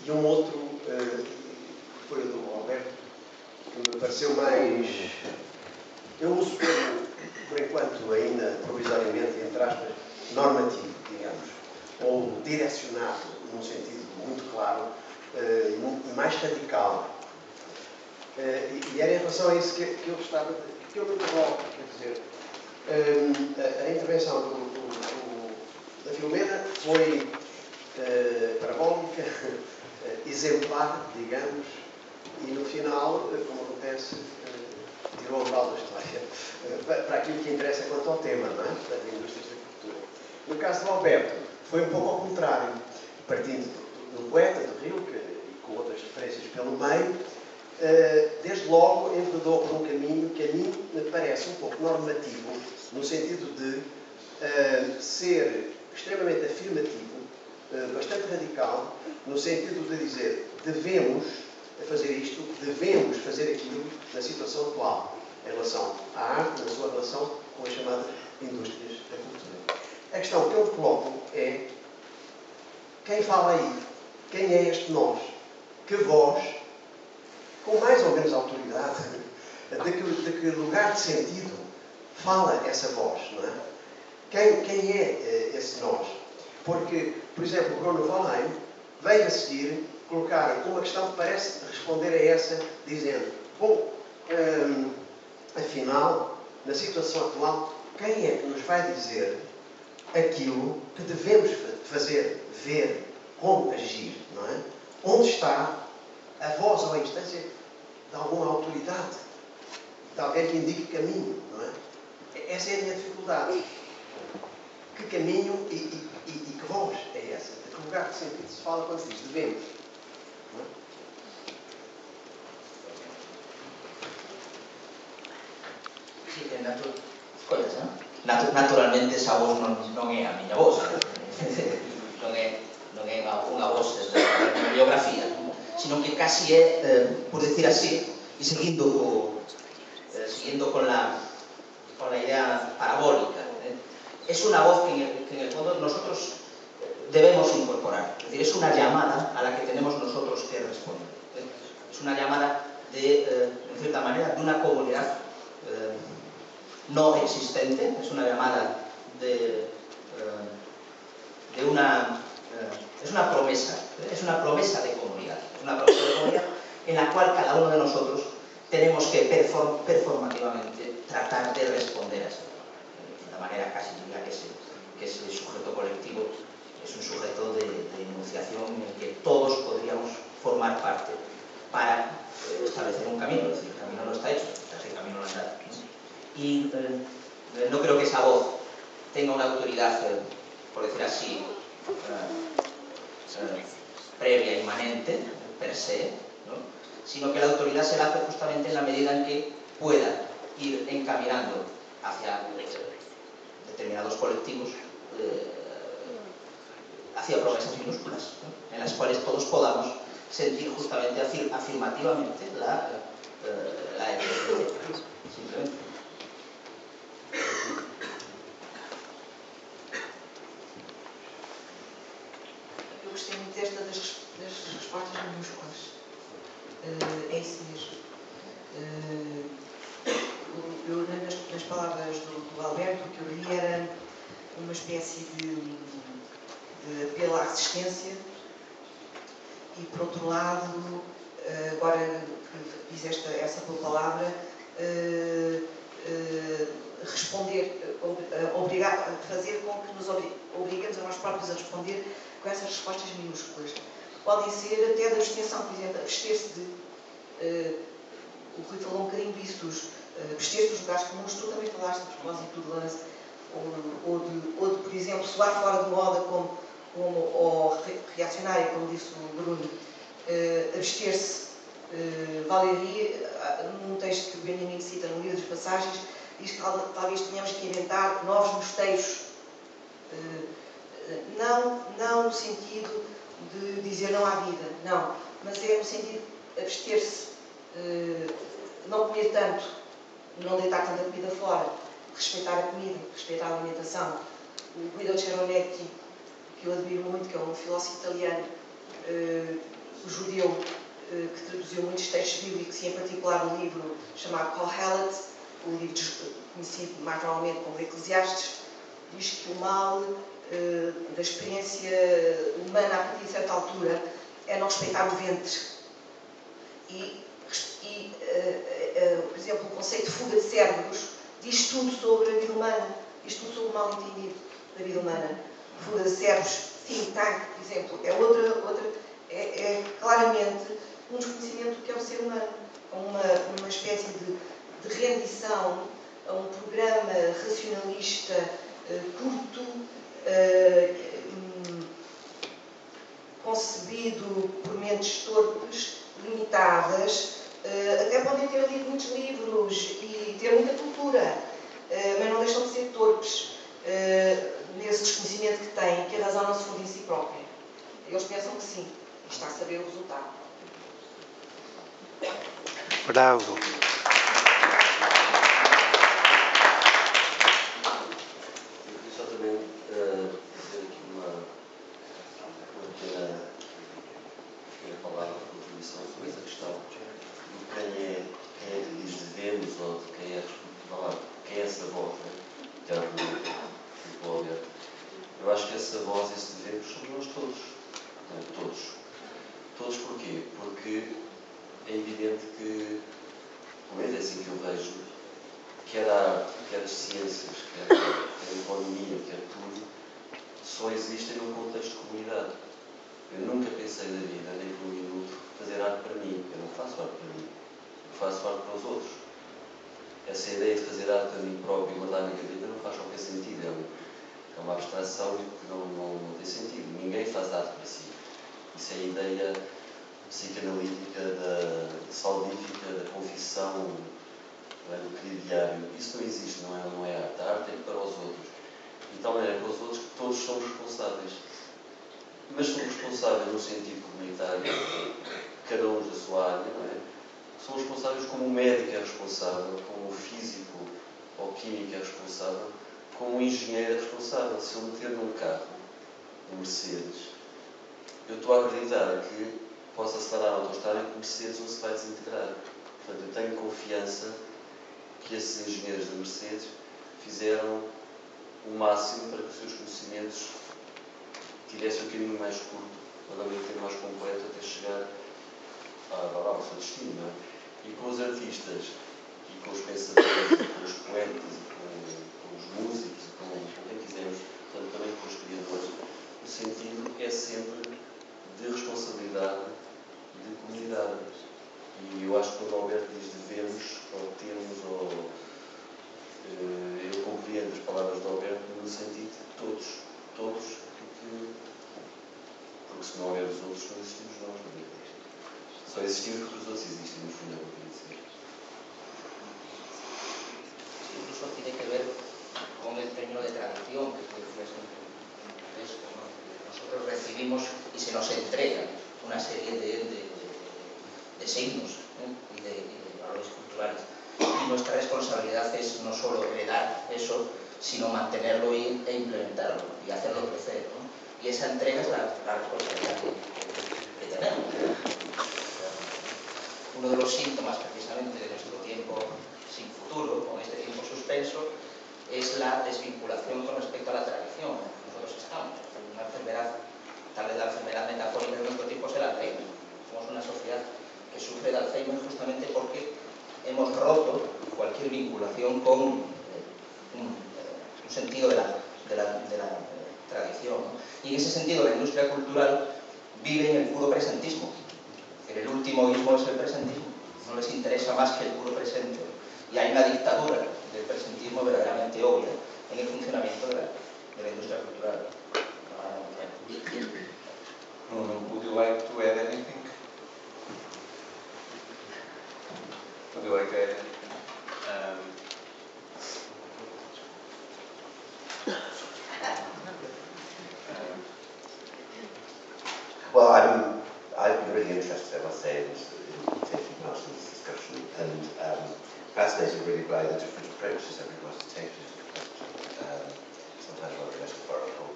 E um outro, que foi o do Alberto, que me pareceu mais... Eu uso por enquanto ainda, provisoriamente, entre aspas, normativo, digamos, ou direcionado, num sentido muito claro, e mais radical. E era em relação a isso que eu gostava, que eu me coloco, quer dizer, a intervenção da Filomena foi parabólica, exemplar, digamos, e no final, como acontece, tirou a moral da história para aquilo que interessa quanto ao tema, não é? Das indústrias da cultura. No caso do Alberto, foi um pouco ao contrário, partindo do poeta, do Rilke, e com outras referências pelo meio, desde logo enveredou por um caminho que a mim me parece um pouco normativo, no sentido de ser extremamente afirmativo, bastante radical, no sentido de dizer devemos fazer isto, devemos fazer aquilo na situação atual, em relação à arte, na sua relação com as chamadas indústrias da cultura. A questão que eu coloco é quem fala aí? Quem é este nós? Que voz, com mais ou menos autoridade, de que lugar de sentido fala essa voz, não é? Quem é esse nós? Porque, por exemplo, Bruno Valheim veio a seguir colocar uma questão que parece responder a essa, dizendo, bom, afinal, na situação atual, quem é que nos vai dizer aquilo que devemos fazer, ver, como agir, não é? Onde está a voz ou a instância de alguma autoridade, de alguém que indique caminho, não é? Essa é a minha dificuldade. Que caminho e que voz é essa? De que lugar de sentido se fala quando se diz devemos? Não é? Sí, naturalmente esa voz non é a miña voz, non é unha voz da miña biografía, sino que casi é, por decir así, e seguindo con la idea parabólica, es una voz que en el fondo nosotros debemos incorporar. Es decir, es una llamada a la que tenemos nosotros que responder. Es una llamada en cierta manera, de una comunidad no existente. Es una llamada es una promesa. Es una promesa de comunidad. Es una promesa de comunidad en la cual cada uno de nosotros tenemos que performativamente tratar de responder a esa de manera casi diría que ese sujeto colectivo es un sujeto de enunciación en el que todos podríamos formar parte para establecer un camino. Es decir, el camino no está hecho, ese camino no está. Y no creo que esa voz tenga una autoridad, por decir así, previa, inmanente, per se, ¿no? Sino que la autoridad se la hace justamente en la medida en que pueda ir encaminando hacia determinados colectivos, hacia promesas minúsculas, ¿no? En las cuales todos podamos sentir justamente afirmativamente la existencia, simplemente. Eu gostei muito desta das respostas minúsculas. É isso mesmo. Eu, nas palavras do Alberto, o que eu li era uma espécie de apelo à resistência e, por outro lado, agora que diz essa tua palavra, responder, fazer com que nos obriguemos a nós próprios a responder com essas respostas minúsculas. Podem ser até da extensão, por exemplo, abster-se de... o Rui falou um bocadinho disso, abster-se dos lugares comuns. Tu também falaste a propósito do lance, ou de, por exemplo, soar fora de moda ou reacionária, como disse o Bruno. Abster-se, Valéry, num texto que o Benjamin cita no livro das passagens, diz que talvez tenhamos que inventar novos mosteiros, não no sentido de dizer não à vida, não, mas é no sentido de abster-se, não comer tanto, não deitar tanta comida fora, respeitar a comida, respeitar a alimentação. O Guido Ceronetti, que eu admiro muito, que é um filósofo italiano, o judeu que traduziu muitos textos bíblicos, e em particular um livro chamado Kohelet, o livro conhecido mais normalmente como Eclesiastes, diz que o mal da experiência humana a partir de certa altura é não respeitar o ventre. Por exemplo, o conceito de fuga de cérebros diz tudo sobre a vida humana, diz tudo sobre o mal entendido da vida humana. Fuga de cérebros, think tank, por exemplo, é claramente um desconhecimento do que é o ser humano, uma espécie de rendição a um programa racionalista curto, concebido por mentes torpes, limitadas. Até podem ter lido muitos livros e ter muita cultura, mas não deixam de ser torpes nesse desconhecimento que têm, que a razão não se funde em si própria. Eles pensam que sim, e está a saber o resultado. Bravo. Eu só também dizer aqui uma pequena palavra de contribuição sobre essa questão de quem é que diz devemos ou de quem é essa voz, que era do Alberto. Eu acho que essa voz, esse devemos, somos nós todos. Todos. Todos porquê? Porque é evidente que, pelo menos é assim que eu vejo, quer a arte, quer as ciências, quer a economia, quer tudo, só existem num contexto de comunidade. Eu nunca pensei na vida, nem por um minuto, fazer arte para mim. Eu não faço arte para mim. Eu faço arte para os outros. Essa ideia de fazer arte para mim próprio e guardar na gaveta não faz qualquer sentido. É uma abstração que não tem sentido. Ninguém faz arte para si. Isso é a ideia psicanalítica, saudífica, da confissão, do crediário. Isso não existe, não é arte. A arte é para os outros. De tal maneira para os outros que todos somos responsáveis. Mas somos responsáveis no sentido comunitário, cada um da sua área, não é? Somos responsáveis como o médico é responsável, como o físico ou químico é responsável, como o engenheiro é responsável. Se eu meter num carro, um Mercedes, eu estou a acreditar que posso acelerar a autoestrada e que o Mercedes não se vai desintegrar. Portanto, eu tenho confiança que esses engenheiros da Mercedes fizeram o máximo para que os seus conhecimentos tivessem um caminho mais curto, ou um caminho mais completo até chegar ao seu destino. Não é? E com os artistas, e com os pensadores, e com os poetas, e com os músicos, e com quem quisermos, portanto, também com os criadores, o sentido é sempre de responsabilidade de comunidade. E eu acho que quando o Alberto diz devemos, ou temos, ou eu compreendo as palavras do Alberto no sentido de todos, porque se não houver os outros, não existimos nós. Só existimos porque os outros existem, no fundo é o que eu queria dizer. Incluso tiene que ver con el término de tradición que decías antes, ¿no? Nosotros recibimos y se nos entrega una serie de signos y de valores culturales. Y nuestra responsabilidad es no solo heredar eso, sino mantenerlo e implementarlo y hacerlo crecer, ¿no? Y esa entrega es la responsabilidad que tenemos. Uno de los síntomas precisamente de nuestro tiempo sin futuro, con este tiempo suspenso, es la desvinculación con respecto a la tradición. Nosotros estamos en una enfermedad, tal vez la enfermedad metafórica de nuestro tiempo es el Alzheimer. Somos una sociedad que sufre de Alzheimer justamente porque hemos roto cualquier vinculación con un sentido de la tradición, ¿no? Y en ese sentido la industria cultural vive en el puro presentismo. El último ismo es el presentismo. No les interesa más que el puro presente. Y hay una dictadura del presentismo verdaderamente obvia en el funcionamiento de la industria cultural. Nuno, would you like to add anything? Would you like to add anything? Well, I've been really interested, I must say, in taking part in this discussion, and fascinated really by the different approaches everyone's taken. Sometimes rather metaphorical,